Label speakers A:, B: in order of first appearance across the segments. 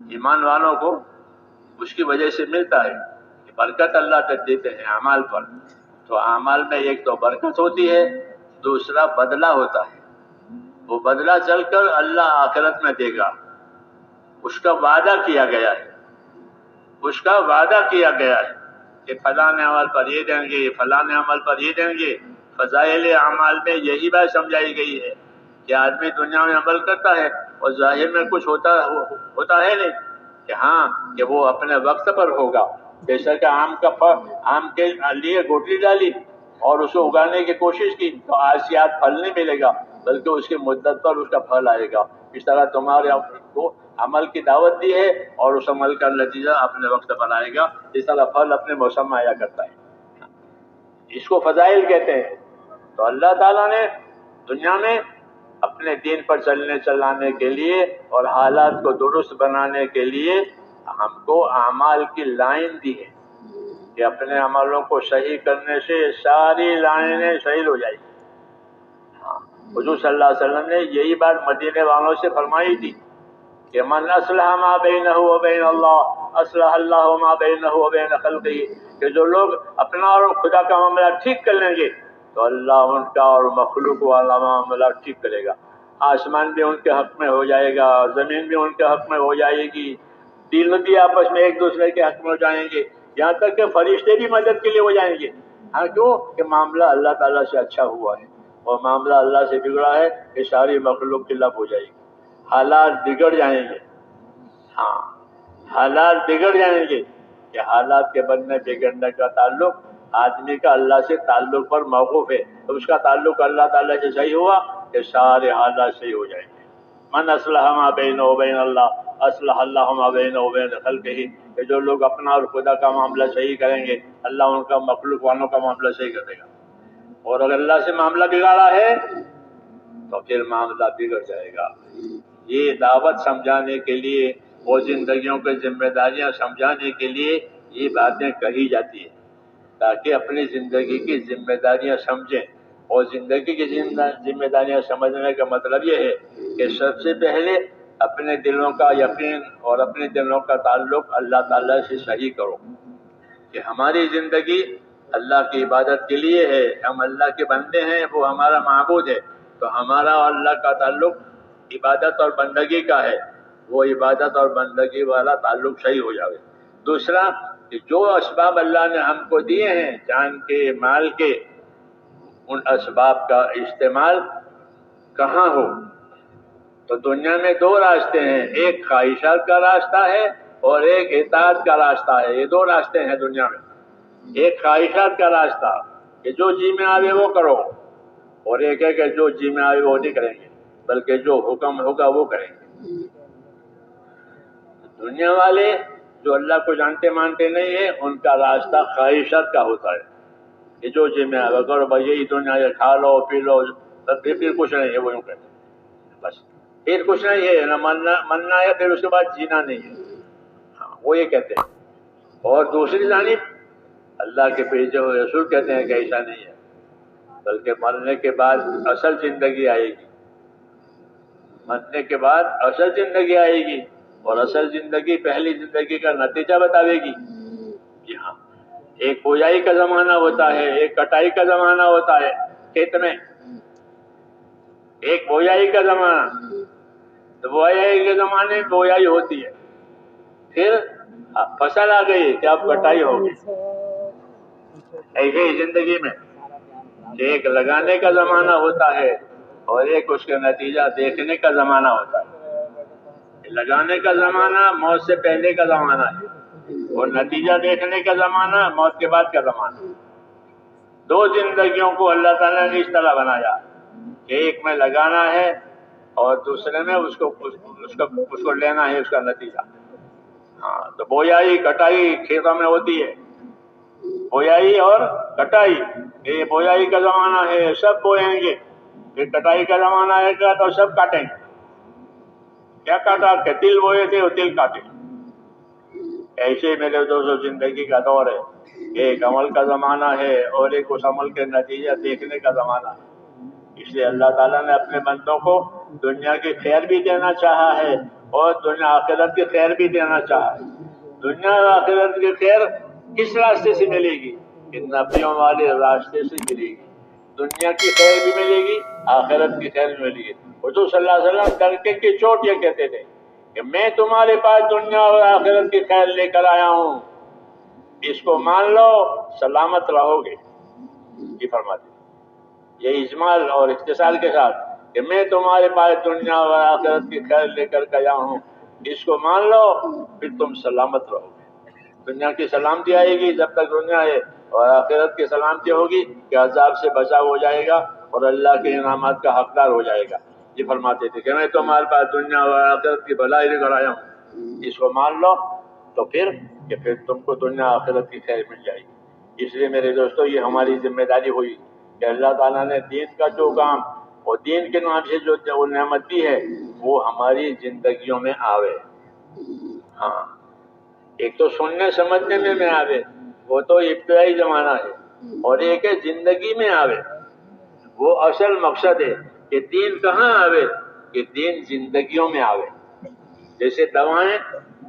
A: ایمان والوں کو اس کی وجہ سے ملتا ہے کہ برکت اللہ دیتے ہیں اعمال پر. تو اعمال میں ایک تو برکت ہوتی ہے، دوسرا بدلہ ہوتا ہے. وہ بدلہ چل کر اللہ آخرت میں دے گا. اس کا وعدہ کیا گیا ہے، اس کا وعدہ کیا گیا ہے کہ فلاں عمل پر یہ دیں گے، فلاں عمل پر یہ دیں گے. فضائل اعمال میں یہی بات سمجھائی گئی ہے کہ آدمی دنیا میں عمل کرتا ہے اور ظاہر میں کچھ ہوتا ہے نہیں، کہ ہاں کہ وہ اپنے وقت پر ہوگا. جیسا کہ آم کے لیے گوٹلی ڈالی اور اسے اگانے کی کوشش کی تو آج سے آج پھل نہیں ملے گا، بلکہ اس کی مدت پر اس کا پھل آئے گا. اس طرح تمہارے کو عمل کی دعوت دی ہے اور اس عمل کا نتیجہ اپنے وقت پر آئے گا. اس طرح پھل اپنے موسم میں آیا کرتا ہے. اس کو فضائل کہتے ہیں. تو اللہ تعالیٰ نے دنیا میں اپنے دین پر چلانے کے لیے اور حالات کو درست بنانے کے لیے ہم کو اعمال کی لائن دی ہے کہ اپنے عملوں کو صحیح کرنے سے ساری لائنیں صحیح ہو جائیں گی. حضور صلی اللہ علیہ وسلم نے یہی بات مدینے والوں سے فرمائی تھی کہ من اصلح ما بینہ و بین اللہ اصلح اللہ ما بینہ و بین خلقہ، کہ جو لوگ اپنا اور خدا کا معاملہ ٹھیک کر لیں گے تو اللہ ان کا اور مخلوق والا معاملہ ٹھیک کرے گا. آسمان بھی ان کے حق میں ہو جائے گا، زمین بھی ان کے حق میں ہو جائے گی، دل بھی آپس میں ایک دوسرے کے حق میں ہو جائیں گے، یہاں تک کہ فرشتے بھی مدد کے لیے ہو جائیں گے. ہاں کیوں کہ معاملہ اللہ تعالیٰ سے اچھا ہوا ہے، اور معاملہ اللہ سے بگڑا ہے کہ ساری مخلوق کی لب ہو جائے گی، حالات بگڑ جائیں گے. ہاں حالات بگڑ جائیں گے کہ حالات کے بننے بگڑنے کا تعلق آدمی کا اللہ سے تعلق پر موقوف ہے. تو اس کا تعلق اللہ تعالیٰ سے صحیح ہوا کہ سارے حالات صحیح ہو جائیں گے. من اصلح ما بینہ و بین اللہ اصلح اللہ ما بینہ و بین خلقہ، کہ جو لوگ اپنا اور خدا کا معاملہ صحیح کریں گے اللہ ان کا مخلوق والوں کا معاملہ صحیح کر دے گا. اور اگر اللہ سے معاملہ بگاڑا ہے تو پھر معاملہ بگڑ جائے گا. یہ دعوت سمجھانے کے لیے اور زندگیوں کی ذمہ داریاں سمجھانے کے لیے یہ باتیں کہی جاتی ہیں تاکہ اپنی زندگی کی ذمہ داریاں سمجھیں. اور زندگی کی ذمہ داریاں سمجھنے کا مطلب یہ ہے کہ سب سے پہلے اپنے دلوں کا یقین اور اپنے دلوں کا تعلق اللہ تعالیٰ سے صحیح کرو کہ ہماری زندگی اللہ کی عبادت کے لیے ہے، ہم اللہ کے بندے ہیں، وہ ہمارا معبود ہے. تو ہمارا اور اللہ کا تعلق عبادت اور بندگی کا ہے، وہ عبادت اور بندگی والا تعلق صحیح ہو جائے. دوسرا کہ جو اسباب اللہ نے ہم کو دیے ہیں جان کے مال کے، ان اسباب کا استعمال کہاں ہو. تو دنیا میں دو راستے ہیں، ایک خواہشات کا راستہ ہے اور ایک اطاعت کا راستہ ہے. یہ دو راستے ہیں دنیا میں. ایک خواہشات کا راستہ کہ جو جی میں آوے وہ کرو، اور ایک ہے کہ جو جی میں آوے وہ نہیں کریں گے بلکہ جو حکم ہوگا وہ کریں گے. دنیا والے جو اللہ کو جانتے مانتے نہیں ہیں ان کا راستہ خواہشات کا ہوتا ہے کہ جو جی میں آوے کرو، بھائی یہی دنیا ہے، کھا لو پی لو، پھر کچھ نہیں ہے، وہ یوں کہتے ہیں بس. پھر کچھ نہیں ہے، نہ مننا ہے، پھر اس کے بعد جینا نہیں ہے. ہاں وہ یہ کہتے ہیں. اور دوسری جانب اللہ کے بھیجے ہوئے رسول کہتے ہیں کہ ایسا نہیں ہے، بلکہ مرنے کے بعد اصل زندگی آئے گی. مرنے کے بعد اصل زندگی آئے گی، اور اصل زندگی پہلی زندگی کا نتیجہ بتاوے گی. جی ہاں، ایک بویائی کا زمانہ ہوتا ہے، ایک کٹائی کا زمانہ ہوتا ہے کھیت میں. ایک بویائی کا زمانہ، تو بویائی کے زمانے میں بویائی ہوتی ہے، پھر فصل آ گئی کہ اب کٹائی ہوگی. ایسے ہی زندگی میں ایک لگانے کا زمانہ ہوتا ہے اور ایک اس کا نتیجہ دیکھنے کا زمانہ ہوتا ہے. لگانے کا زمانہ موت سے پہلے کا زمانہ ہے اور نتیجہ دیکھنے کا زمانہ موت کے بعد کا زمانہ. دو زندگیوں کو اللہ تعالیٰ نے اس طرح بنایا کہ ایک میں لگانا ہے اور دوسرے میں اس کو لینا ہے اس کا نتیجہ. ہاں تو بویائی کٹائی کھیتوں میں ہوتی ہے، بویائی اور کٹائی. یہ بویائی کا زمانہ ہے، سب بوئیں گے. پھر کٹائی کا زمانہ آئے گا تو سب کاٹیں گے. کیا کاٹا کہ تل بوئے تھے وہ تل کاٹے. ایسے میرے دوستوں زندگی کا دور ہے، ایک عمل کا زمانہ ہے اور ایک اس عمل کے نتیجہ دیکھنے کا زمانہ ہے. اس لیے اللہ تعالیٰ نے اپنے بندوں کو دنیا کی خیر بھی دینا چاہا ہے اور دنیا آخرت کی خیر بھی دینا چاہا ہے۔ دنیا اور آخرت کی خیر کس راستے سے ملے گی؟ ان نبیوں والے راستے سے ملے گی۔ دنیا کی خیر بھی ملے گی، آخرت کی خیر بھی ملے گی۔ حضور صلی اللہ علیہ وسلم ڈر کے چوٹ یہ کہتے تھے کہ میں تمہارے پاس دنیا اور آخرت کی خیر لے کر آیا ہوں، اس کو مان لو، سلامت رہو گے۔ یہ فرماتے یہ اجمال اور اختصار کے ساتھ کہ میں تمہارے پاس دنیا اور آخرت کی خیر لے کر آیا ہوں، اس کو مان لو، پھر تم سلامت رہو گے۔ دنیا کی سلامتی آئے گی جب تک دنیا ہے، اور آخرت کی سلامتی ہوگی کہ عذاب سے بچاؤ ہو جائے گا اور اللہ کے انعامات کا حقدار ہو جائے گا۔ یہ فرماتے تھے کہ میں تمہارے پاس دنیا اور آخرت کی بھلائی لے کر آیا ہوں، اس کو مان لو تو پھر تم کو دنیا آخرت کی خیر مل جائے گی۔ اس لیے میرے دوستو یہ ہماری ذمہ داری ہوئی کہ اللہ تعالیٰ نے دین کا جو کام اور دین کے نام سے جو نعمت دی ہے وہ ہماری زندگیوں میں آوے۔ ہاں، ایک تو سننے سمجھنے میں آوے، وہ تو ابتدائی زمانہ ہے، اور ایک ہے زندگی میں آوے۔ وہ اصل مقصد ہے کہ دین کہاں آوے؟ کہ دین زندگیوں میں آوے۔ جیسے دوائیں،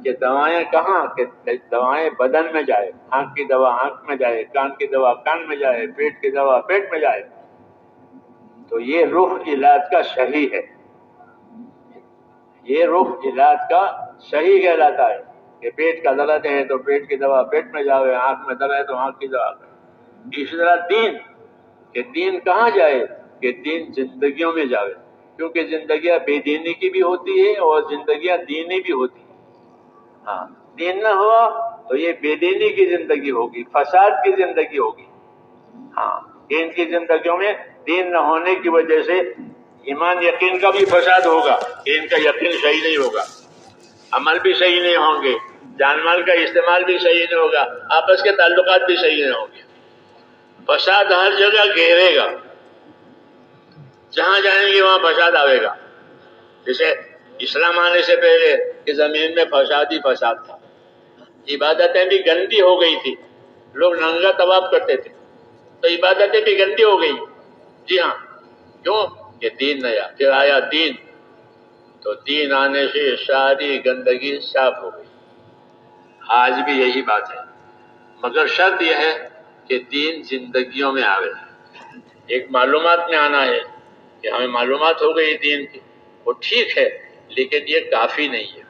A: کہ دوائیں کہاں؟ کہ دوائیں بدن میں جائے، آنکھ کی دوا آنکھ میں جائے، کان کی دوا کان میں جائے، پیٹ کی دوا پیٹ میں جائے۔ تو یہ رخ علاج کا صحیح ہے، یہ رخ علاج کا صحیح کہلاتا ہے کہ پیٹ کا درد ہے تو پیٹ کی دوا پیٹ میں جاوے، آنکھ میں درد ہے تو آنکھ کی دوا۔ اسی طرح دین، کہ دین کہاں جائے؟ کہ دین زندگیوں میں جاوے، کیونکہ زندگیاں بے دینی کی بھی ہوتی ہے اور زندگیاں دینی بھی ہوتی ہیں۔ ہاں، دین نہ ہوا تو یہ بے دینی کی زندگی ہوگی، فساد کی زندگی ہوگی۔ ہاں، ان کی زندگیوں میں دین نہ ہونے کی وجہ سے ایمان یقین کا بھی فساد ہوگا، ان کا یقین صحیح نہیں ہوگا، عمل بھی صحیح نہیں ہوں گے، جان مال کا استعمال بھی صحیح نہیں ہوگا، آپس کے تعلقات بھی صحیح نہیں ہوں گے۔ فساد ہر جگہ گھیرے گا، جہاں جائیں گے وہاں فساد آئے گا۔ جیسے اسلام آنے سے پہلے کہ زمین میں فساد ہی فساد تھا، عبادتیں بھی گندی ہو گئی تھی، لوگ ننگا طواف کرتے تھے تو عبادتیں بھی گندی ہو گئی۔ جی ہاں، کیوں؟ کہ دین نیا، پھر آیا دین، تو دین آنے سے ساری گندگی صاف ہو گئی۔ آج بھی یہی بات ہے، مگر شرط یہ ہے کہ دین زندگیوں میں آوے۔ ایک معلومات میں آنا ہے کہ ہمیں معلومات ہو گئی دین کی، وہ ٹھیک ہے، لیکن یہ کافی نہیں ہے،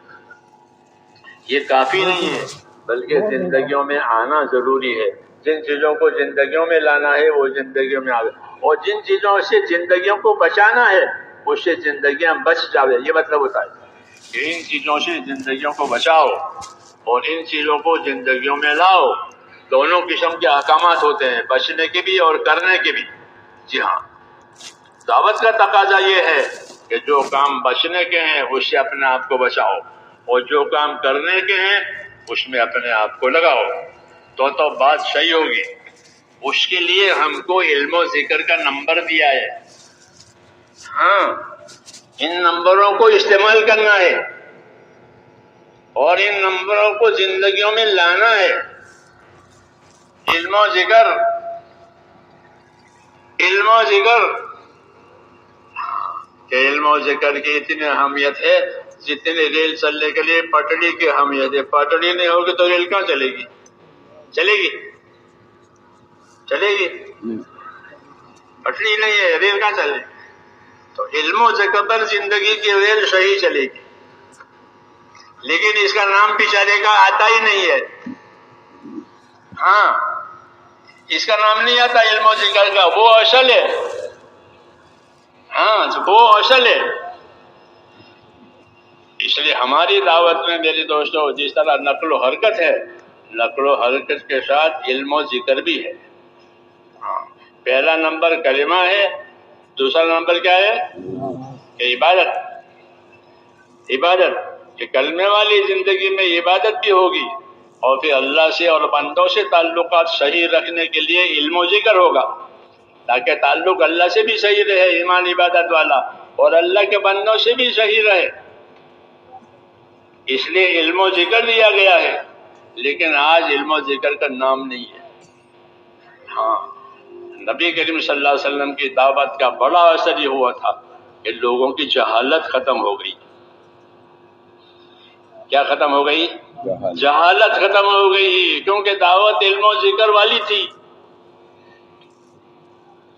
A: یہ کافی نہیں ہے، بلکہ زندگیوں میں آنا ضروری ہے۔ جن چیزوں کو زندگیوں میں لانا ہے وہ زندگیوں میں آوے، اور جن چیزوں سے زندگیوں کو بچانا ہے اس سے زندگیاں بچ جاوے۔ یہ مطلب ہوتا ہے کہ ان چیزوں سے زندگیوں کو بچاؤ اور ان چیزوں کو زندگیوں میں لاؤ۔ دونوں قسم کے احکامات ہوتے ہیں، بچنے کے بھی اور کرنے کے بھی۔ جی ہاں، دعوت کا تقاضا یہ ہے کہ جو کام بچنے کے ہیں اس سے اپنے آپ کو بچاؤ، اور جو کام کرنے کے ہیں اس میں اپنے آپ کو لگاؤ، تو بات صحیح ہوگی۔ اس کے لیے ہم کو علم و ذکر کا نمبر دیا ہے۔ ہاں، ان نمبروں کو استعمال کرنا ہے اور ان نمبروں کو زندگیوں میں لانا ہے۔ علم و ذکر، علم و ذکر، کہ علم و ذکر کی اتنی اہمیت ہے جتنی ریل چلنے کے لیے پٹڑی کی اہمیت ہے۔ پٹڑی نہیں ہوگی تو ریل کہاں چلے گی؟ چلے گی؟ چلے گی؟ پٹڑی نہیں ہے، ریل کہاں چلے؟ تو علم و ذکر پر زندگی کی ریل صحیح چلے گی، لیکن اس کا نام بیچارے کا آتا ہی نہیں ہے۔ ہاں، اس کا نام نہیں آتا علم و ذکر کا، وہ اصل ہے۔ ہاں، وہ اصل ہے۔ اس لیے ہماری دعوت میں میرے دوستوں جس طرح نقل و حرکت ہے، نقل و حرکت کے ساتھ علم و ذکر بھی ہے۔ ہاں، پہلا نمبر کلمہ ہے، دوسرا نمبر کیا ہے؟ کہ عبادت۔ عبادت کہ کلمے والی زندگی میں عبادت بھی ہوگی، اور پھر اللہ سے اور بندوں سے تعلقات صحیح رکھنے کے لیے علم و ذکر ہوگا، تاکہ تعلق اللہ سے بھی صحیح رہے، ایمان عبادت والا، اور اللہ کے بندوں سے بھی صحیح رہے۔ اس لیے علم و ذکر دیا گیا ہے، لیکن آج علم و ذکر کا نام نہیں ہے۔ ہاں، نبی کریم صلی اللہ علیہ وسلم کی دعوت کا بڑا اثر یہ ہوا تھا کہ لوگوں کی جہالت ختم ہو گئی. کیا ختم ہو گئی؟ جہالت ختم ہو گئی، کیونکہ دعوت علم و ذکر والی تھی.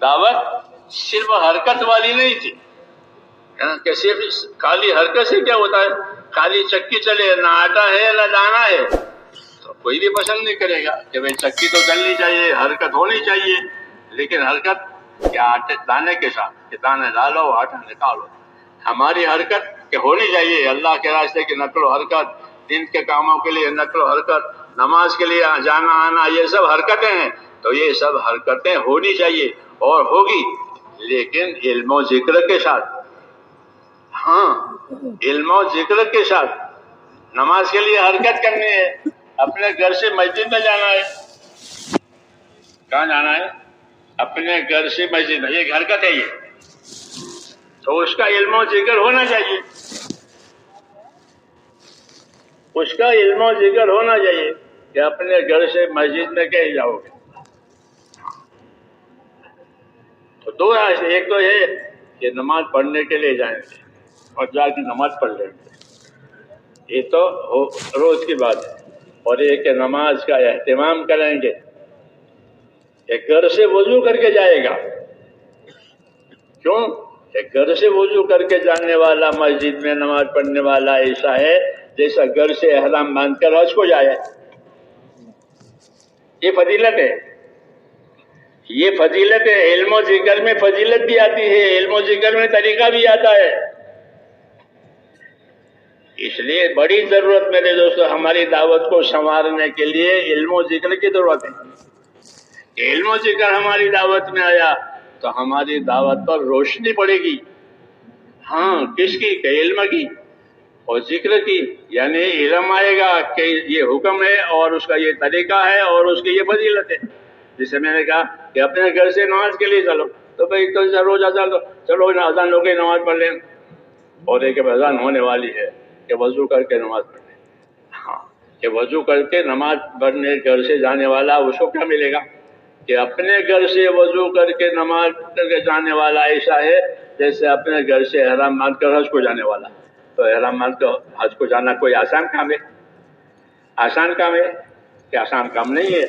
A: دعوت صرف حرکت والی نہیں تھی کہ صرف خالی حرکت سے کیا ہوتا ہے؟ خالی چکی چلے، نہ آٹا ہے نہ دانا ہے تو کوئی بھی پسند نہیں کرے گا کہ بھائی چکی تو چلنی چاہیے، حرکت ہونی چاہیے. لیکن حرکت کیا آٹے دانے کے ساتھ کہ دانے ڈالو آٹا نکالو. ہماری حرکت کہ ہونی چاہیے، اللہ کے راستے کی نقل و حرکت، دین کے کاموں کے لیے نقل و حرکت، نماز کے لیے جانا آنا، یہ سب حرکتیں ہیں. تو یہ سب حرکتیں ہونی چاہیے اور ہوگی، لیکن علم و ذکر کے ساتھ. ہاں، علم و ذکر کے ساتھ. نماز کے لیے حرکت کرنی ہے، اپنے گھر سے مسجد میں جانا ہے. کہاں جانا ہے؟ اپنے گھر سے مسجد میں. یہ حرکت ہے، یہ تو اس کا علم و ذکر ہونا چاہیے. اس کا علم و ذکر ہونا چاہیے کہ اپنے گھر سے مسجد میں کہیں جاؤ گے. تو دو راستے، ایک تو یہ کہ نماز پڑھنے کے لیے جائیں گے اور جا کے نماز پڑھ لیں گے، یہ تو روز کی بات ہے. اور ایک کہ نماز کا اہتمام کریں گے کہ گھر سے وضو کر کے جائے گا. کیوں کہ گھر سے وضو کر کے جانے والا مسجد میں نماز پڑھنے والا ایسا ہے جیسا گھر سے احرام باندھ کر حج کو جائے. یہ فضیلت ہے، یہ فضیلت ہے. علم و ذکر میں فضیلت بھی آتی ہے، علم و ذکر میں طریقہ بھی آتا ہے. اس لیے بڑی ضرورت میرے دوستو ہماری دعوت کو سنوارنے کے لیے علم و ذکر کی ضرورت ہے. کہ علم و ذکر ہماری دعوت میں آیا تو ہماری دعوت پر روشنی پڑے گی. ہاں، کس کی؟ کہ علم کی اور ذکر کی. یعنی علم آئے گا کہ یہ حکم ہے اور اس کا یہ طریقہ ہے اور اس کی یہ فضیلت ہے. جسے میں نے کہا کہ اپنے گھر سے نماز کے لیے چلو، تو بھائی تو روز چلو اذان ہو گئی نماز پڑھ لیں. اور ایک اذان ہونے والی ہے کہ وضو کر کے نماز پڑھ لیں. ہاں، کہ وضو کر کے نماز پڑھنے گھر سے جانے والا اس کو کیا ملے گا؟ کہ اپنے گھر سے وضو کر کے نماز کر کے جانے والا ایسا ہے جیسے اپنے گھر سے احرام باندھ کر حج کو جانے والا. تو احرام باندھ کر حج کو جانا کوئی آسان کام ہے؟ آسان کام ہے کہ آسان کام نہیں ہے.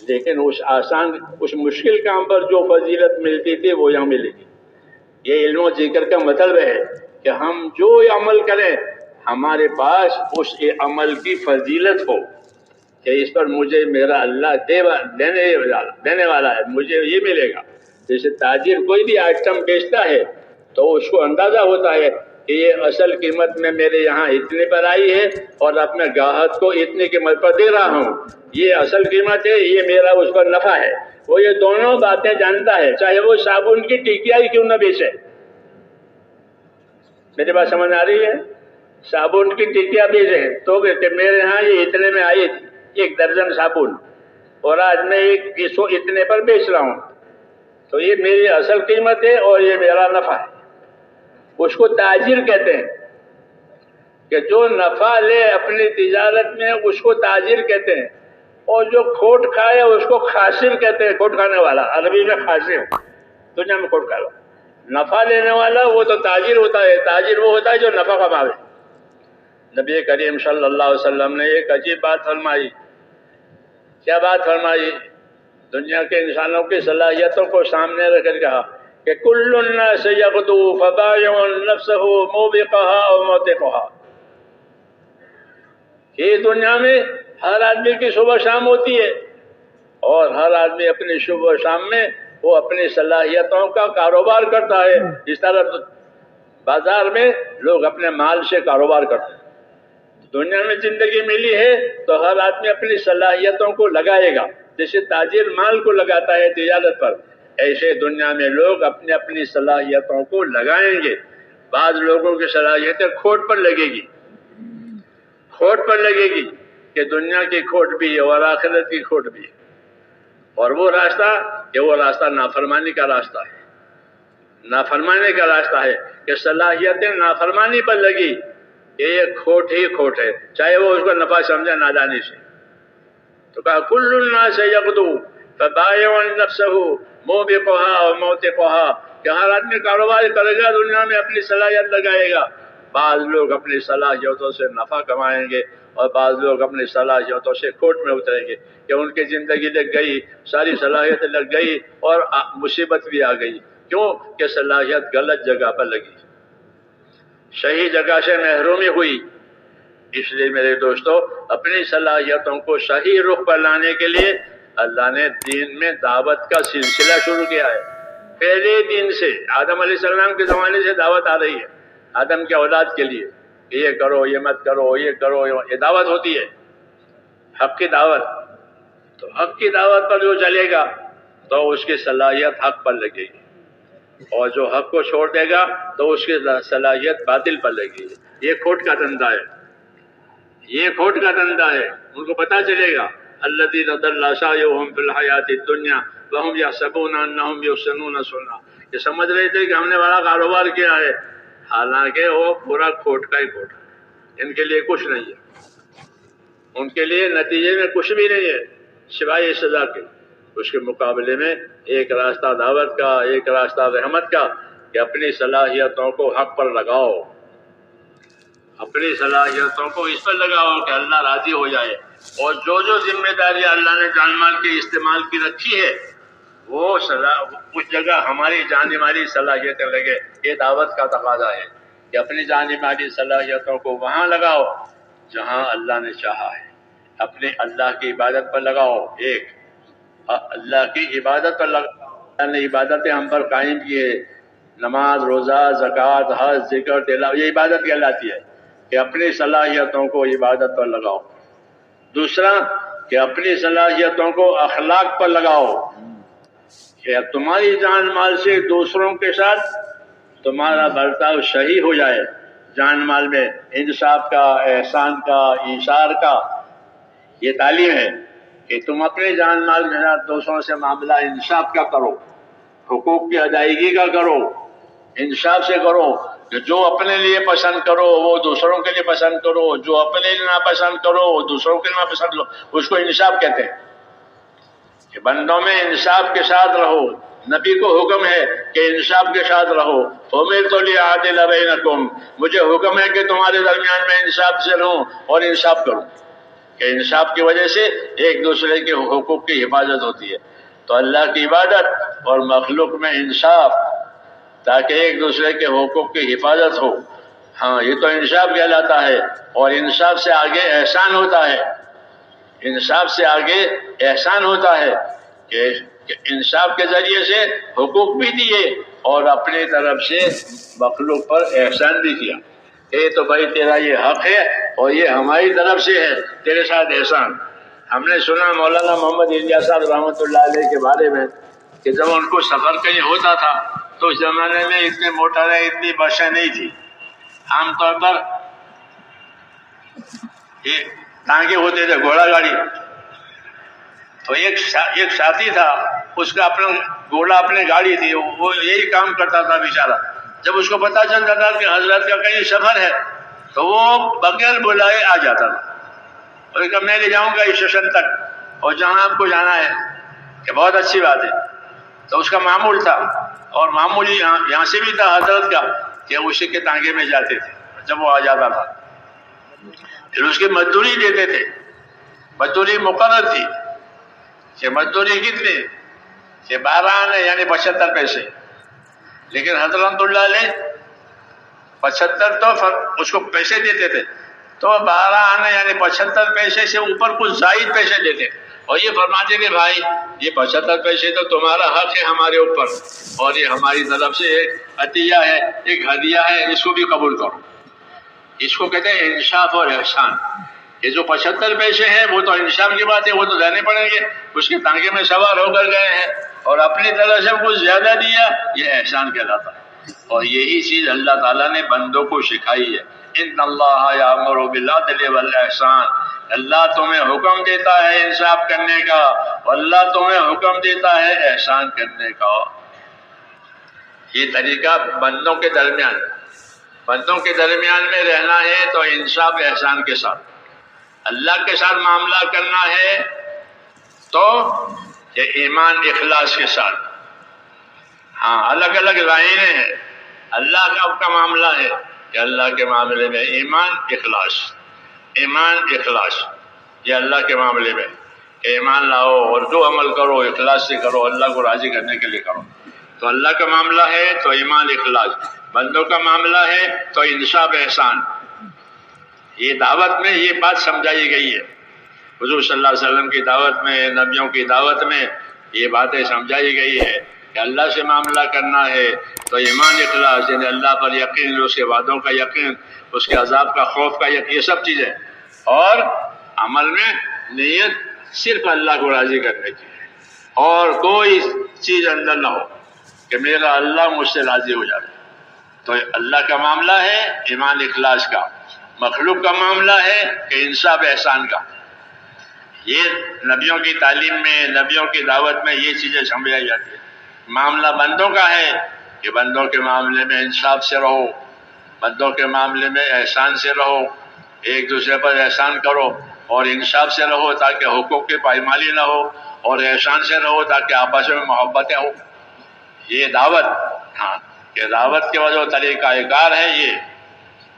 A: لیکن اس مشکل کام پر جو فضیلت ملتی تھی وہ یہاں ملے گی. یہ علم و ذکر کا مطلب ہے کہ ہم جو عمل کریں ہمارے پاس اس عمل کی فضیلت ہو کہ اس پر مجھے میرا اللہ دینے والا ہے، مجھے یہ ملے گا. جیسے تاجر کوئی بھی آئٹم بیچتا ہے تو اس کو اندازہ ہوتا ہے کہ یہ اصل قیمت میں میرے یہاں اتنے پر آئی ہے اور اپنے گاہک کو اتنی قیمت پر دے رہا ہوں. یہ اصل قیمت ہے، یہ میرا اس پر نفع ہے. وہ یہ دونوں باتیں جانتا ہے، چاہے وہ صابن کی ٹکیا ہی کیوں نہ بیچے. میری بات سمجھ آ رہی ہے؟ صابن کی ٹکیا بیچے تو کہ میرے ہاں یہ اتنے میں آئی 1 درجن صابن اور آج میں اتنے پر بیچ رہا ہوں، تو یہ میری اصل قیمت ہے اور یہ میرا نفع ہے. اس کو تاجر کہتے ہیں کہ جو نفع لے اپنی تجارت میں اس کو تاجر کہتے ہیں. اور جو کھوٹ کھائے اس کو خاسر کہتے ہیں. کھوٹ کھانے والا عربی میں خاسر، دنیا میں کھوٹ کھائے. نفع لینے والا وہ تو تاجر ہوتا ہے. تاجر وہ ہوتا ہے جو نفع کماوے. نبی کریم صلی اللہ علیہ وسلم نے ایک عجیب بات فرمائی. کیا بات فرمائی؟ دنیا کے انسانوں کی صلاحیتوں کو سامنے رکھ کر کہا کہ کل الناس یغدو فبائع نفسہ موبقها او موتقها. یہ دنیا میں ہر آدمی کی صبح شام ہوتی ہے اور ہر آدمی اپنی صبح شام میں وہ اپنی صلاحیتوں کا کاروبار کرتا ہے. اس طرح بازار میں لوگ اپنے مال سے کاروبار کرتے ہیں. دنیا میں زندگی ملی ہے تو ہر آدمی اپنی صلاحیتوں کو لگائے گا. جیسے تاجر مال کو لگاتا ہے تجارت پر، ایسے دنیا میں لوگ اپنی اپنی صلاحیتوں کو لگائیں گے. بعض لوگوں کی صلاحیتیں کھوٹ پر لگے گی، کھوٹ پر لگے گی کہ دنیا کی کھوٹ بھی ہے اور آخرت کی کھوٹ بھی ہے. اور وہ راستہ نافرمانی کا راستہ ہے. نافرمانی کا راستہ ہے کہ صلاحیتیں نافرمانی پر لگی کہ یہ کھوٹ ہی کھوٹ ہے، چاہے وہ اس کو نفع سمجھے نادانی سے. تو کہا کل الناس یغدو، فبائع نفسه موبقها وموتقها، کہ ہر آدمی کاروبار کرے گا دنیا میں اپنی صلاحیت لگائے گا. بعض لوگ اپنی صلاحیتوں سے نفع کمائیں گے اور بعض لوگ اپنی صلاحیتوں سے کھوٹ میں اتریں گے کہ ان کی زندگی لگ گئی، ساری صلاحیتیں لگ گئی اور مصیبت بھی آ گئی. کیوں کہ صلاحیت غلط جگہ پر لگی، صحیح جگہ سے محرومی ہوئی. اس لیے میرے دوستو، اپنی صلاحیتوں کو صحیح رخ پر لانے کے لیے اللہ نے دین میں دعوت کا سلسلہ شروع کیا ہے. پہلے دن سے آدم علیہ السلام کے زمانے سے دعوت آ رہی ہے آدم کے اولاد کے لیے کہ یہ کرو، یہ مت کرو، یہ کرو، یہ دعوت ہوتی ہے، حق کی دعوت. تو حق کی دعوت پر جو چلے گا تو اس کی صلاحیت حق پر لگے گی، اور جو حق کو چھوڑ دے گا تو اس کی صلاحیت باطل پر لگے گی. یہ کھوٹ کا دھندا ہے، یہ کھوٹ کا دھندا ہے. ان کو پتہ چلے گا الذین ضل سعیہم فی الحیاۃ الدنیا وہم یحسبون انہم یحسنون صنعا، یہ سمجھ رہے تھے کہ ہم نے بڑا کاروبار کیا ہے، حالانکہ وہ پورا کھوٹ کا ہی کھوٹ ہے. ان کے لیے کچھ نہیں ہے، ان کے لیے نتیجے میں کچھ بھی نہیں ہے سوائے سزا کے. اس کے مقابلے میں ایک راستہ دعوت کا، ایک راستہ رحمت کا، کہ اپنی صلاحیتوں کو حق پر لگاؤ، اپنی صلاحیتوں کو اس پر لگاؤ کہ اللہ راضی ہو جائے. اور جو ذمہ داری اللہ نے جان مال کے استعمال کی رکھی ہے وہ اس جگہ ہماری جانی مالی صلاحیتیں لگے. یہ دعوت کا تقاضا ہے کہ اپنی جانی مالی صلاحیتوں کو وہاں لگاؤ جہاں اللہ نے چاہا ہے. اپنے اللہ کی عبادت پر لگاؤ، ایک اللہ کی عبادت پر لگاؤ. اللہ نے عبادتیں ہم پر قائم کی ہے، نماز، روزہ، زکوٰۃ، حج، ذکر، تلاوت، یہ عبادت کہلاتی ہے کہ اپنی صلاحیتوں کو عبادت پر لگاؤ. دوسرا کہ اپنی صلاحیتوں کو اخلاق پر لگاؤ کہ تمہاری جان مال سے دوسروں کے ساتھ تمہارا برتاؤ صحیح ہو جائے. جان مال میں انصاف کا، احسان کا، ایثار کا یہ تعلیم ہے کہ تم اپنے جان مال کے ساتھ دوسروں سے معاملہ انصاف کا کرو، حقوق کی ادائیگی کا کرو، انصاف سے کرو. کہ جو اپنے لیے پسند کرو وہ دوسروں کے لیے پسند کرو، جو اپنے لیے ناپسند کرو وہ دوسروں کے لیے ناپسند کرو. اس کو انصاف کہتے ہیں کہ بندوں میں انصاف کے ساتھ رہو. نبی کو حکم ہے کہ انصاف کے ساتھ رہو. امرت لأعدل بینکم، مجھے حکم ہے کہ تمہارے درمیان میں انصاف سے رہوں اور انصاف کروں. کہ انصاف کی وجہ سے ایک دوسرے کے حقوق کی حفاظت ہوتی ہے. تو اللہ کی عبادت اور مخلوق میں انصاف تاکہ ایک دوسرے کے حقوق کی حفاظت ہو. ہاں یہ تو انصاف کہلاتا ہے. اور انصاف سے آگے احسان ہوتا ہے، انصاف سے آگے احسان ہوتا ہے کہ انصاف کے ذریعے سے حقوق بھی دیے اور اپنی طرف سے مخلوق پر احسان بھی کیا. تو بھائی تیرا یہ حق ہے اور یہ ہماری طرف سے ہے، تیرے ساتھ احسان. ہم نے سنا مولانا محمد الیاس صاحب رحمۃ اللہ علیہ کے بارے میں کہ جب ان کو سفر کہیں ہوتا تھا تو اس زمانے میں اتنے موٹریں، اتنی بسیں نہیں تھی. عام طور پر یہ ٹانگے ہوتے تھے، گھوڑا گاڑی. تو ایک ساتھی تھا، اس کا اپنا گھوڑا اپنی گاڑی تھی، وہ یہی کام کرتا تھا بیچارہ. جب اس کو پتہ چلتا تھا کہ حضرت کا کہیں سفر ہے تو وہ بغیر بلائے آ جاتا تھا اور کہ میں لے جاؤں گا اسٹیشن تک اور جہاں آپ کو جانا ہے. کہ بہت اچھی بات ہے. تو اس کا معمول تھا اور معمول یہاں سے بھی تھا حضرت کا کہ اسی کے ٹانگے میں جاتے تھے جب وہ آ جاتا تھا. پھر اس کی مزدوری دیتے تھے، مزدوری مقرر تھی. کہ مزدوری کتنی؟ کہ 12 آنے یعنی 75 پیسے. لیکن حضرت اللہ علیہ 75 تو اس کو پیسے دیتے تھے، تو 12 آنے یعنی 75 پیسے سے اوپر کچھ زائد پیسے دیتے اور یہ فرماتے کہ بھائی یہ 75 پیسے تو تمہارا حق ہے ہمارے اوپر اور یہ ہماری طرف سے ایک عطیہ ہے، ایک ہدیہ ہے، اس کو بھی قبول کرو. اس کو کہتے ہیں انصاف اور احسان. یہ جو 75 پیسے ہیں وہ تو انصاف کی بات ہے، وہ تو دینے پڑیں گے. اس کے ٹانگے میں سوار ہو کر گئے ہیں اور اپنی طرح سے کچھ زیادہ دیا، یہ احسان کہلاتا ہے. اور یہی چیز اللہ تعالیٰ نے بندوں کو سکھائی ہے. ان اللہ یامر بالعدل والاحسان، اللہ تمہیں حکم دیتا ہے انصاف کرنے کا اور اللہ تمہیں حکم دیتا ہے احسان کرنے کا. یہ طریقہ بندوں کے درمیان میں رہنا ہے تو انصاف احسان کے ساتھ. اللہ کے ساتھ معاملہ کرنا ہے تو کہ ایمان اخلاص کے ساتھ. ہاں الگ الگ لائنیں ہیں. اللہ کا معاملہ ہے کہ اللہ کے معاملے میں ایمان اخلاص یہ اللہ کے معاملے میں ایمان لاؤ اور جو عمل کرو اخلاص سے کرو، اللہ کو راضی کرنے کے لیے کرو. تو اللہ کا معاملہ ہے تو ایمان اخلاص، بندوں کا معاملہ ہے تو انصاف احسان. یہ دعوت میں یہ بات سمجھائی گئی ہے. حضور صلی اللہ علیہ وسلم کی دعوت میں، نبیوں کی دعوت میں یہ باتیں سمجھائی گئی ہے کہ اللہ سے معاملہ کرنا ہے تو ایمان اخلاص، یعنی اللہ پر یقین، اس کے وعدوں کا یقین، اس کے عذاب کا خوف کا یقین، یہ سب چیزیں. اور عمل میں نیت صرف اللہ کو راضی کرنے کی ہے اور کوئی چیز اندر نہ ہو کہ میرا اللہ مجھ سے راضی ہو جائے. تو اللہ کا معاملہ ہے ایمان اخلاص کا، مخلوق کا معاملہ ہے کہ انصاف احسان کا. یہ نبیوں کی تعلیم میں، نبیوں کی دعوت میں یہ چیزیں سمجھائی جاتی ہیں. معاملہ بندوں کا ہے کہ بندوں کے معاملے میں انصاف سے رہو، بندوں کے معاملے میں احسان سے رہو، ایک دوسرے پر احسان کرو اور انصاف سے رہو تاکہ حقوق کی پائمالی نہ ہو، اور احسان سے رہو تاکہ آپس میں محبتیں ہوں. یہ دعوت، ہاں کہ دعوت کے وجہ طریقہ کار ہے یہ.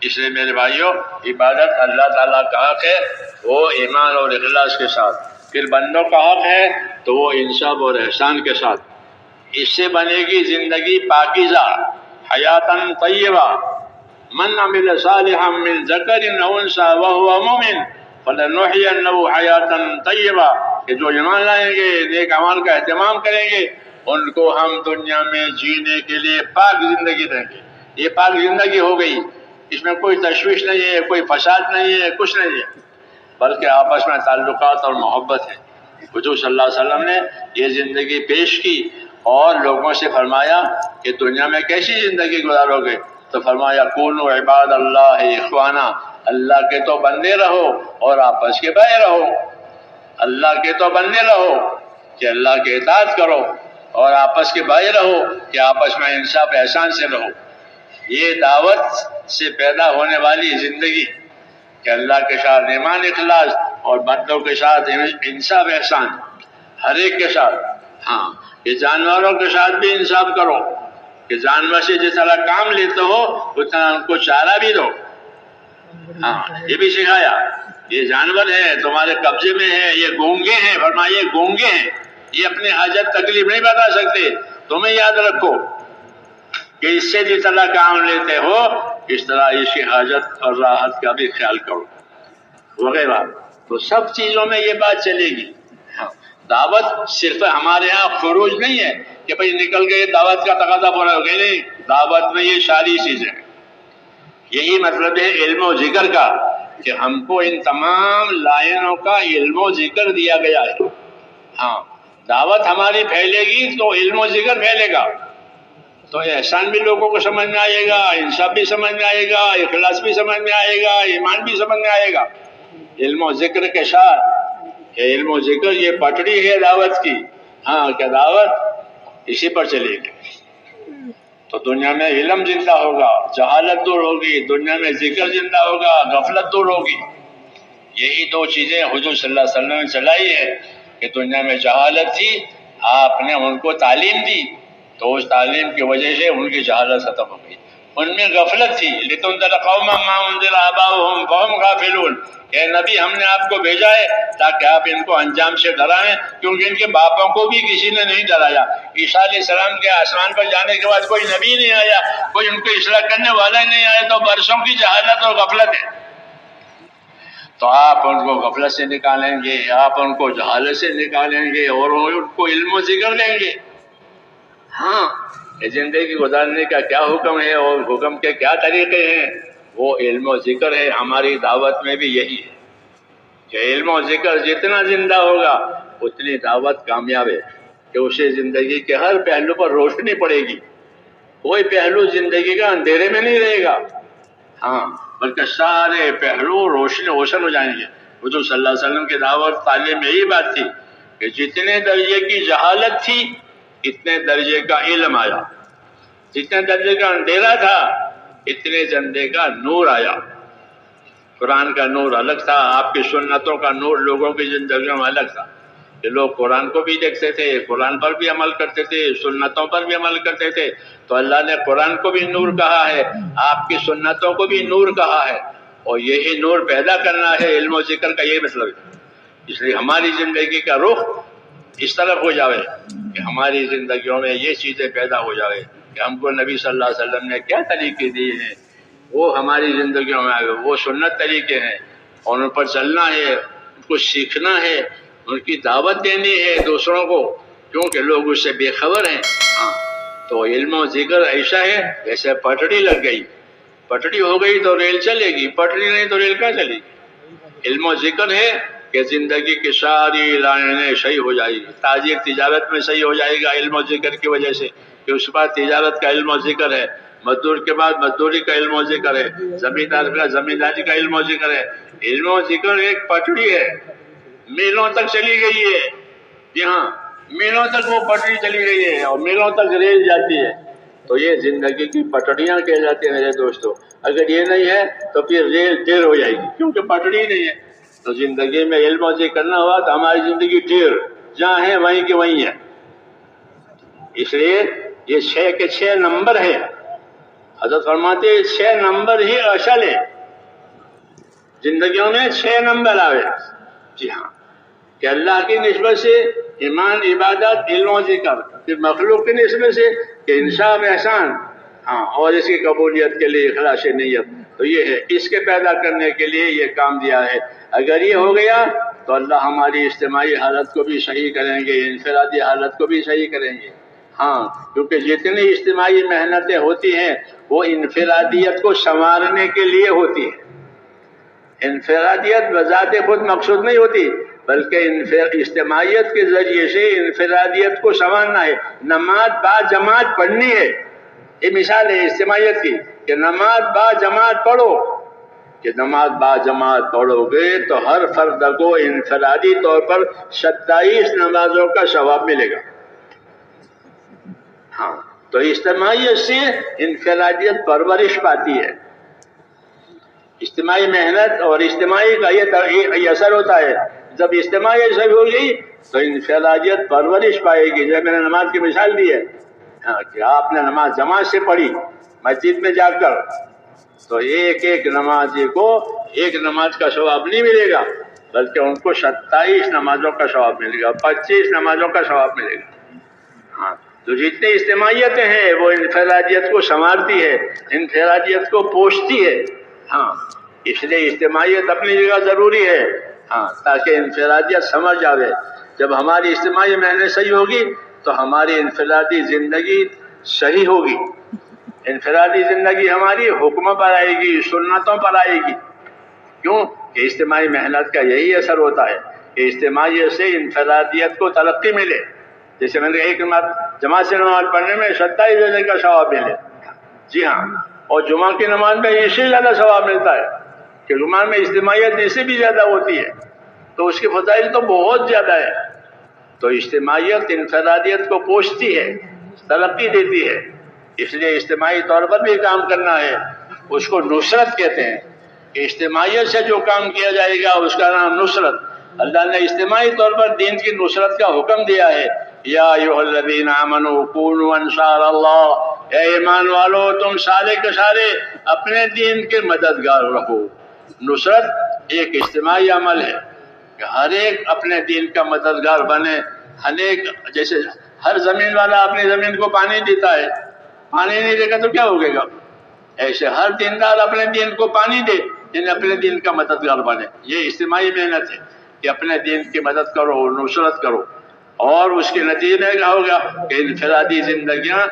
A: اس لیے میرے بھائیوں، عبادت اللہ تعالیٰ کا حق ہے وہ ایمان اور اخلاص کے ساتھ، پھر بندوں کا حق ہے تو وہ انصاف اور احسان کے ساتھ. اس سے بنے گی زندگی پاکیزہ، حیاتاً طیبہ. من عمل صالحا من ذکر او انثی وهو مؤمن فلنحینہ حیاتاً طیبہ، کہ جو ایمان لائیں گے، نیک اعمال کا اہتمام کریں گے، ان کو ہم دنیا میں جینے کے لیے پاک زندگی دیں گے. یہ پاک زندگی ہو گئی، اس میں کوئی تشویش نہیں ہے، کوئی فساد نہیں ہے، کچھ نہیں ہے، بلکہ آپس میں تعلقات اور محبت ہے. حضور صلی اللہ علیہ وسلم نے یہ زندگی پیش کی اور لوگوں سے فرمایا کہ دنیا میں کیسی زندگی گزارو گے؟ تو فرمایا کونوا عباد اللہ اخوانا، اللہ کے تو بندے رہو اور آپس کے بھائی رہو. اللہ کے تو بندے رہو کہ اللہ کے اطاعت کرو، اور آپس کے بھائی رہو کہ آپس میں انصاف احسان سے رہو. یہ دعوت سے پیدا ہونے والی زندگی کہ اللہ کے ساتھ ایمان اخلاص اور بندوں کے ساتھ انصاف احسان، ہر ایک کے ساتھ. ہاں کہ جانوروں کے ساتھ بھی انصاف کرو کہ جانور سے جس طرح کام لیتے ہو اتنا ان کو چارہ بھی دو. ہاں یہ بھی سکھایا. یہ جانور ہے تمہارے قبضے میں ہے، یہ گونگے ہیں، فرمایا یہ گونگے ہیں، یہ اپنی حاجت تکلیف نہیں بتا سکتے. تمہیں یاد رکھو کہ اس سے جس طرح کام لیتے ہو اس طرح اس کی حاجت اور راحت کا بھی خیال کرو وغیرہ. تو سب چیزوں میں یہ بات چلے گی. دعوت صرف ہمارے ہاں خروج نہیں ہے کہ بھئی نکل گئے دعوت کا تقاضا پورا ہو گیا، نہیں، دعوت میں یہ ساری چیزیں. یہی مطلب ہے علم و ذکر کا کہ ہم کو ان تمام لائنوں کا علم و ذکر دیا گیا ہے. ہاں دعوت ہماری پھیلے گی تو علم و ذکر پھیلے گا، تو احسان بھی لوگوں کو سمجھ میں آئے گا، انصاف بھی سمجھ میں آئے گا، اخلاص بھی سمجھ میں آئے گا، ایمان بھی سمجھ میں آئے گا. علم و ذکر کے ساتھ کہ علم و ذکر یہ پٹڑی ہے دعوت کی. ہاں کہ دعوت اسی پر چلے گی تو دنیا میں علم زندہ ہوگا، جہالت دور ہوگی، دنیا میں ذکر زندہ ہوگا، غفلت دور ہوگی. یہی دو چیزیں حضور صلی اللہ علیہ وسلم نے چلائی ہے کہ دنیا میں جہالت تھی، آپ نے ان کو تعلیم دی تو اس تعلیم کی وجہ سے ان کی جہالت ختم ہو گئی. ان میں غفلت تھی، لِتُنذِرَ قَوْمًا مَّا أُنذِرَ آبَاؤُهُمْ فَهُمْ غَافِلُونَ، کہ نبی ہم نے آپ کو بھیجا ہے تاکہ آپ ان کو انجام سے ڈرائیں، کیونکہ ان کے باپوں کو بھی کسی نے نہیں ڈرایا. عیسیٰ علیہ السلام کے آسمان پر جانے کے بعد کوئی نبی نہیں آیا، کوئی ان کو اصلاح کرنے والا نہیں آیا، تو برسوں کی جہالت اور غفلت ہے. تو آپ ان کو غفلت سے نکالیں گے، آپ ان کو جہالت سے نکالیں گے اور ان کو علم و ذکر دیں گے. ہاں زندگی گزارنے کا کیا حکم ہے اور حکم کے کیا طریقے ہیں، وہ علم و ذکر ہے. ہماری دعوت میں بھی یہی ہے کہ علم و ذکر جتنا زندہ ہوگا اتنی دعوت کامیاب ہے کہ اسے زندگی کے ہر پہلو پر روشنی پڑے گی. کوئی پہلو زندگی کا اندھیرے میں نہیں رہے گا، ہاں بلکہ سارے پہلو روشن ہو جائیں گے. حضور صلی اللہ علیہ وسلم کی دعوت تعلیم میں یہی بات تھی کہ جتنے درجے کی جہالت تھی اتنے درجے کا علم آیا، جتنے درجے کا اندھیرا تھا اتنے درجے کا نور آیا. قرآن کا نور الگ تھا، آپ کی سنتوں کا نور لوگوں کی زندگیوں میں الگ تھا. کہ لوگ قرآن کو بھی دیکھتے تھے، قرآن پر بھی عمل کرتے تھے، سنتوں پر بھی عمل کرتے تھے، تو اللہ نے قرآن کو بھی نور کہا ہے، آپ کی سنتوں کو بھی نور کہا ہے، اور یہی نور پیدا کرنا ہے، علم و ذکر کا یہی مطلب ہے۔ اس لیے ہماری زندگی کا رخ اس طرف ہو جاوے کہ ہماری زندگیوں میں یہ چیزیں پیدا ہو جاوے کہ ہم کو نبی صلی اللہ علیہ وسلم نے کیا طریقے دیے ہیں وہ ہماری زندگیوں میں آئے، وہ سنت طریقے ہیں، اور ان پر چلنا ہے، ان کو سیکھنا ہے، ان کی دعوت دینی ہے دوسروں کو، کیونکہ لوگ اس سے بے خبر ہیں۔ ہاں تو علم و ذکر ایسا ہے جیسے پٹڑی لگ گئی، پٹڑی ہو گئی تو ریل چلے گی، پٹڑی نہیں تو ریل کہاں چلے گی؟ علم و ذکر ہے کہ زندگی کی ساری لائنیں صحیح ہو جائے گی، تاجر تجارت میں صحیح ہو جائے گا علم و ذکر کی وجہ سے، کہ اس کے بعد تجارت کا علم و ذکر ہے، مزدور کے بعد مزدوری کا علم و ذکر ہے، زمیندار کا زمینداری کا علم و ذکر ہے۔ علم و ذکر ایک پٹڑی ہے، میلوں تک چلی گئی ہے، جی ہاں میلوں تک وہ پٹڑی چلی گئی ہے اور میلوں تک ریل جاتی ہے، تو یہ زندگی کی پٹڑیاں کہلاتی ہیں میرے دوستو۔ اگر یہ نہیں ہے تو پھر ریل ٹیر ہو جائے گی، کیونکہ پٹڑی نہیں ہے۔ تو زندگی میں علم و ذکر کرنا ہوا تو ہماری زندگی ٹیر جہاں ہے وہیں کے وہیں ہے۔ اس لیے یہ 6 کے 6 نمبر ہے، حضرت فرماتے ہیں 6 نمبر ہی اصل ہے، زندگیوں میں 6 نمبر آوے، جی ہاں، کہ اللہ کی نسبت سے ایمان عبادت علم و ذکر، پھر مخلوق کی نسبت سے کہ انصاف احسان، ہاں، اور اس کی قبولیت کے لیے اخلاص نیت، تو یہ ہے، اس کے پیدا کرنے کے لیے یہ کام دیا ہے۔ اگر یہ ہو گیا تو اللہ ہماری اجتماعی حالت کو بھی صحیح کریں گے، انفرادی حالت کو بھی صحیح کریں گے۔ ہاں، کیونکہ جتنی اجتماعی محنتیں ہوتی ہیں وہ انفرادیت کو سنوارنے کے لیے ہوتی ہیں۔ انفرادیت بذات خود مقصود نہیں ہوتی، بلکہ اجتماعیت کے ذریعے سے انفرادیت کو سنوارنا ہے۔ نماز با جماعت پڑھنی ہے، یہ مثال ہے اجتماعیت کی، کہ نماز با جماعت پڑھو، کہ نماز با جماعت پڑھو گے تو ہر فرد کو انفرادی طور پر 27 نمازوں کا ثواب ملے گا۔ ہاں، تو اجتماعیت سے انفرادیت پرورش پاتی ہے، اجتماعی محنت اور اجتماعی کا یہ اثر ہوتا ہے۔ جب اجتماعی اثر ہوگی تو انفرادیت پرورش پائے گی۔ جب میں نے نماز کی مثال دی ہے کہ آپ نے نماز جماعت سے پڑھی مسجد میں جا کر، تو ایک ایک نمازی کو ایک نماز کا ثواب نہیں ملے گا، بلکہ ان کو 27 نمازوں کا ثواب ملے گا، 25 نمازوں کا ثواب ملے گا۔ ہاں، تو جتنی اجتماعیتیں ہیں وہ انفرادیت کو سنوارتی ہے، انفرادیت کو پوچھتی ہے۔ ہاں، اس لیے اجتماعیت اپنی جگہ ضروری ہے، ہاں، تاکہ انفرادیت سمجھ جاوے۔ جب ہماری اجتماعی محنت صحیح ہوگی تو ہماری انفرادی زندگی صحیح ہوگی۔ انفرادی زندگی ہماری حکموں پر آئے گی، سنتوں پر آئے گی۔ کیوں؟ کہ اجتماعی محنت کا یہی اثر ہوتا ہے کہ اجتماعیت سے انفرادیت کو ترقی ملے۔ جیسے میں نے ایک نماز جماعت سے نماز پڑھنے میں 27 درجے کا ثواب ملے، جی ہاں، اور جمعہ کی نماز میں اس سے زیادہ ثواب ملتا ہے کہ جمعہ میں اجتماعیت اس سے بھی زیادہ ہوتی ہے، تو اس کی فضائل تو بہت زیادہ ہے۔ تو اجتماعیت انفرادیت کو پوچھتی ہے، ترقی دیتی ہے، اس لیے اجتماعی طور پر بھی کام کرنا ہے، اس کو نصرت کہتے ہیں کہ اجتماعیت سے جو کام کیا جائے گا اس کا نام نصرت۔ اللہ نے اجتماعی طور پر دین کی نصرت کا حکم دیا ہے، یا ایھا الذین آمنوا کونوا انصار اللہ، اے ایمان والو تم سارے کے سارے اپنے دین کے مددگار رہو۔ نصرت ایک اجتماعی عمل ہے کہ ہر ایک اپنے دین کا مددگار بنے۔ جیسے ہر زمین والا اپنی زمین کو پانی دیتا ہے، پانی نہیں دے گا تو کیا ہوگے گا، ایسے ہر دیندار اپنے دین کو پانی دے، یعنی اپنے دین کا مددگار بنے۔ یہ اجتماعی محنت ہے کہ اپنے دین کی مدد کرو، نصرت کرو، اور اس کے نتیجے میں کیا ہوگا کہ انفرادی زندگیاں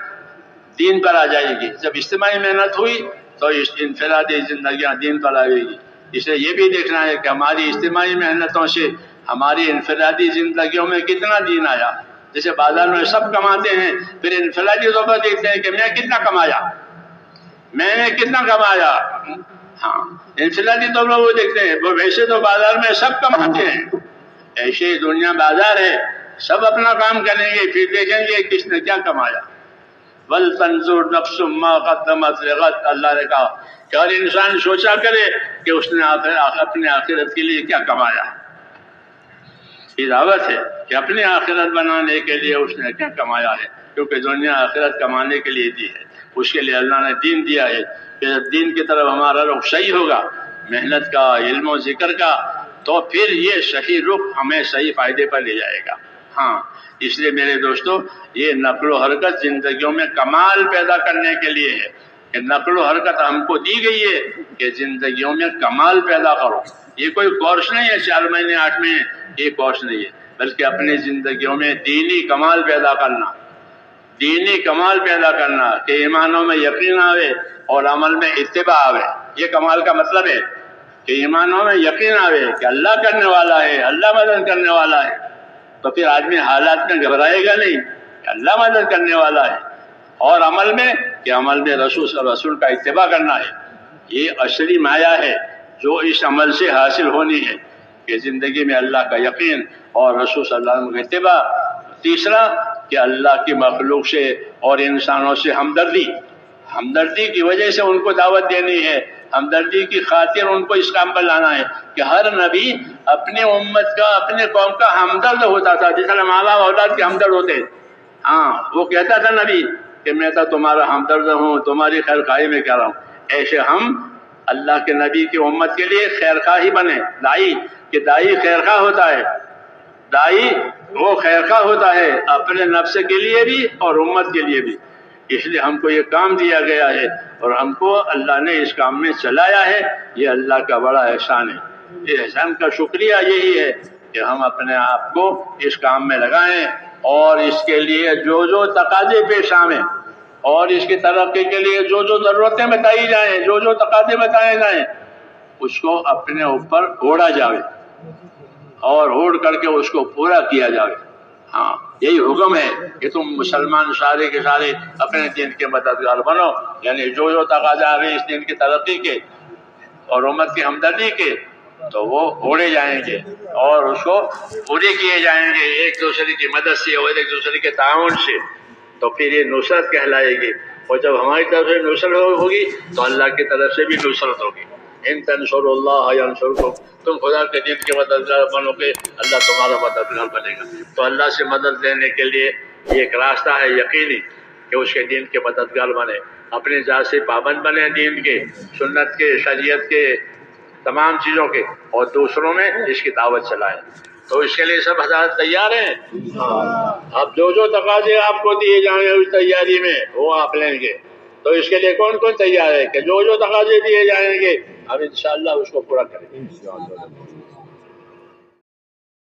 A: دین پر آ جائے گی۔ جب اجتماعی محنت ہوئی تو انفرادی زندگیاں دین پر آئے گی۔ اس لیے یہ بھی دیکھنا ہے کہ ہماری اجتماعی محنتوں سے ہماری انفرادی زندگیوں میں کتنا دین آیا۔ جیسے بازار میں سب کماتے ہیں، پھر انفرادی طور پر دیکھتے ہیں کہ میں کتنا کمایا، میں نے کتنا کمایا۔ ہاں، انفرادی طور پر وہ دیکھتے ہیں، وہ ویسے تو بازار میں سب کماتے ہیں، ایسے دنیا بازار ہے، سب اپنا کام کریں گے، پھر دیکھیں گے کس نے کیا کمایا۔ وَلْتَنْظُرْ نَفْسٌ مَّا قَدَّمَتْ لِغَدٍ، اللہ نے کہا کہ ہر انسان سوچا کرے کہ اس نے اپنے آخرت کے لیے کیا کمایا ہے۔ کی دعوت ہے کہ اپنی آخرت بنانے کے لیے اس نے کیا کمایا ہے، کیونکہ دنیا آخرت کمانے کے لیے دی ہے، اس کے لیے اللہ نے دین دیا ہے کہ جب دین کی طرف ہمارا رخ صحیح ہوگا، محنت کا، علم و ذکر کا، تو پھر یہ صحیح رخ ہمیں صحیح فائدے پر لے جائے گا۔ ہاں، اس لیے میرے دوستو، یہ نقل و حرکت زندگیوں میں کمال پیدا کرنے کے لیے ہے کہ نقل و حرکت ہم کو دی گئی ہے کہ زندگیوں میں کمال پیدا کرو۔ یہ کوئی کورس نہیں ہے 4 مہینے 8 مہینے، یہ کورس نہیں ہے، بلکہ اپنی زندگیوں میں دینی کمال پیدا کرنا، دینی کمال پیدا کرنا کہ ایمانوں میں یقین آوے اور عمل میں اتباع آوے۔ یہ کمال کا مطلب ہے کہ ایمانوں میں یقین آوے کہ اللہ کرنے والا ہے، اللہ مدد کرنے والا ہے، تو پھر آدمی حالات میں گھبرائے گا نہیں کہ اللہ مدد کرنے والا ہے، اور عمل میں کہ عمل میں رسول کا اتباع کرنا ہے۔ یہ اصلی مایا ہے جو اس عمل سے حاصل ہونی ہے کہ زندگی میں اللہ کا یقین اور رسول صلی اللہ علیہ وسلم کا اتباع۔ تیسرا کہ اللہ کی مخلوق سے اور انسانوں سے ہمدردی کی وجہ سے ان کو دعوت دینی ہے، ہمدردی کی خاطر ان کو اس کام پر لانا ہے کہ ہر نبی اپنے امت کا، اپنے قوم کا ہمدرد ہوتا تھا، جس طرح ماں باپ اولاد کے ہمدرد ہوتے۔ ہاں، وہ کہتا تھا نبی کہ میں تو تمہارا ہمدرد ہوں، تمہاری خیر خواہی میں کہہ رہا ہوں۔ ایسے ہم اللہ کے نبی کی امت کے لیے خیر خواہ ہی بنے۔ دائی خیر خواہ ہوتا ہے، دائی وہ خیر خواہ ہوتا ہے اپنے نفس کے لیے بھی اور امت کے لیے بھی۔ اس لیے ہم کو یہ کام دیا گیا ہے اور ہم کو اللہ نے اس کام میں چلایا ہے، یہ اللہ کا بڑا احسان ہے۔ یہ احسان کا شکریہ یہی ہے کہ ہم اپنے آپ کو اس کام میں لگائیں اور اس کے لیے جو تقاضے پیش آئیں اور اس کی ترقی کے لیے جو ضرورتیں بتائی جائیں، جو تقاضے بتائے جائیں، اس کو اپنے اوپر اوڑھا جائے اور اوڑھ کر کے اس کو پورا کیا جائے۔ ہاں، یہی حکم ہے کہ تم مسلمان سارے کے سارے اپنے دین کے مددگار بنو، یعنی جو تقاضا آ گئے اس دین کی ترقی کے اور امت کی ہمدردی کے، تو وہ اوڑھے جائیں گے اور اس کو پورے کیے جائیں گے ایک دوسرے کی مدد سے اور ایک دوسرے کے تعاون سے، تو پھر یہ نصرت کہلائے گی۔ اور جب ہماری طرف سے نصرت ہوگی تو اللہ کی طرف سے بھی نصرت ہوگی۔ ان تنصروا اللہ ینصرکم، تم خدا کے دین کے مددگار بنو گے، اللہ تمہارا مددگار بنے گا۔ تو اللہ سے مدد لینے کے لیے یہ ایک راستہ ہے یقینی کہ اس کے دین کے مددگار بنے، اپنی ذات سے پابند بنے دین کے، سنت کے، شریعت کے، تمام چیزوں کے، اور دوسروں میں اس کی دعوت چلائیں۔ تو اس کے لیے سب حضرات تیار ہیں؟ اب جو تقاضے آپ کو دیے جائیں گے اس تیاری میں وہ آپ لیں گے۔ تو اس کے لیے کون تیار ہے کہ جو تقاضے دیے جائیں گے ہم انشاءاللہ اس کو پورا کریں گے۔